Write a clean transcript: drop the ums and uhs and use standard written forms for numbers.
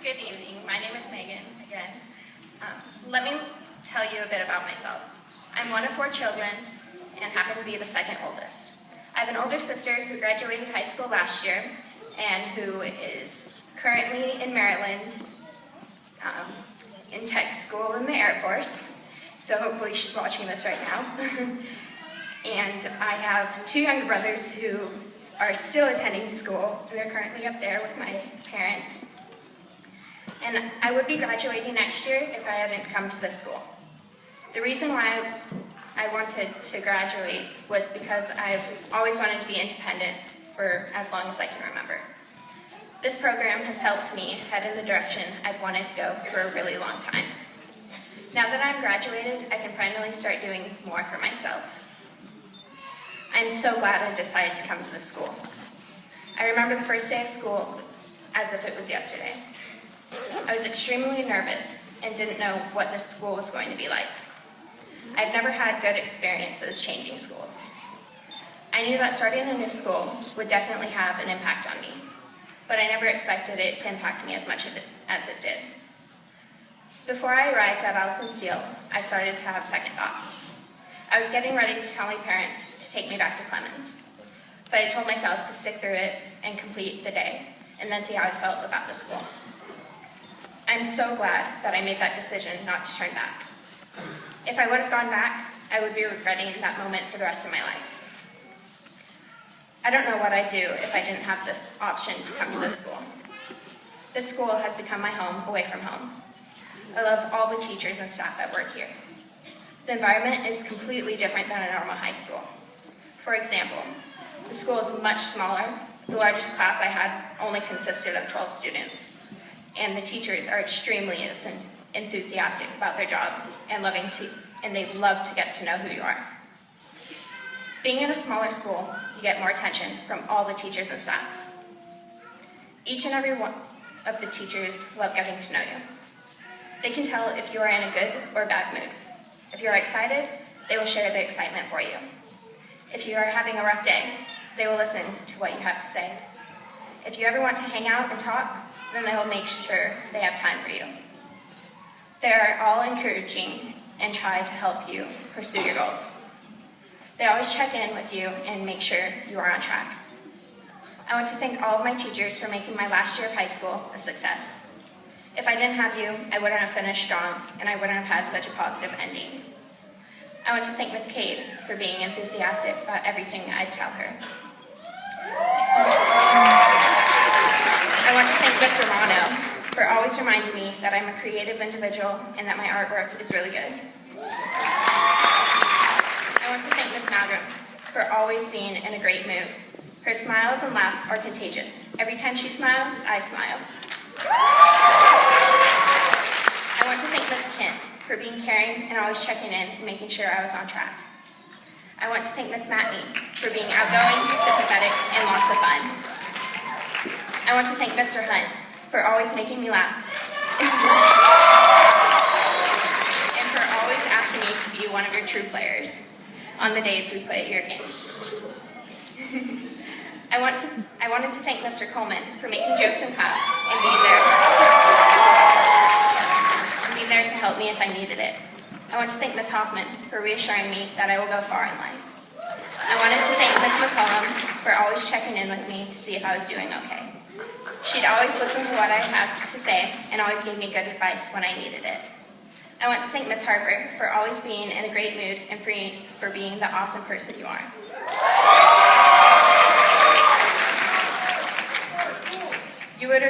Good evening. My name is Megan again. Let me tell you a bit about myself. I'm one of 4 children and happen to be the second oldest. I have an older sister who graduated high school last year and who is currently in Maryland in tech school in the Air Force. So hopefully she's watching this right now. And I have 2 younger brothers who are still attending school, and they're currently up there with my parents. And I would be graduating next year if I hadn't come to this school. The reason why I wanted to graduate was because I've always wanted to be independent for as long as I can remember. This program has helped me head in the direction I've wanted to go for a really long time. Now that I'm graduated, I can finally start doing more for myself. I'm so glad I decided to come to this school. I remember the first day of school as if it was yesterday. I was extremely nervous and didn't know what this school was going to be like. I've never had good experiences changing schools. I knew that starting a new school would definitely have an impact on me, but I never expected it to impact me as much as it did. Before I arrived at ALSELC, I started to have second thoughts. I was getting ready to tell my parents to take me back to Clemens, but I told myself to stick through it and complete the day, and then see how I felt about the school. I'm so glad that I made that decision not to turn back. If I would have gone back, I would be regretting that moment for the rest of my life. I don't know what I'd do if I didn't have this option to come to this school. This school has become my home away from home. I love all the teachers and staff that work here. The environment is completely different than a normal high school. For example, the school is much smaller. The largest class I had only consisted of 12 students. And the teachers are extremely enthusiastic about their job and they love to get to know who you are. Being in a smaller school, you get more attention from all the teachers and staff. Each and every one of the teachers love getting to know you. They can tell if you are in a good or bad mood. If you are excited, they will share the excitement for you. If you are having a rough day, they will listen to what you have to say. If you ever want to hang out and talk, then they will make sure they have time for you. They are all encouraging and try to help you pursue your goals. They always check in with you and make sure you are on track. I want to thank all of my teachers for making my last year of high school a success. If I didn't have you, I wouldn't have finished strong and I wouldn't have had such a positive ending. I want to thank Miss Cade for being enthusiastic about everything I'd tell her. I want to thank Miss Romano for always reminding me that I'm a creative individual and that my artwork is really good. I want to thank Miss Malgrim for always being in a great mood. Her smiles and laughs are contagious. Every time she smiles, I smile. I want to thank Miss Kent for being caring and always checking in and making sure I was on track. I want to thank Miss Matney for being outgoing, sympathetic, and lots of fun. I want to thank Mr. Hunt for always making me laugh and for always asking me to be one of your true players on the days we play your games. I wanted to thank Mr. Coleman for making jokes in class and being there to help me if I needed it. I want to thank Ms. Hoffman for reassuring me that I will go far in life. I wanted to thank Ms. McCollum for always checking in with me to see if I was doing okay. She'd always listen to what I had to say and always gave me good advice when I needed it. I want to thank Ms. Harper for always being in a great mood and for being the awesome person you are. You would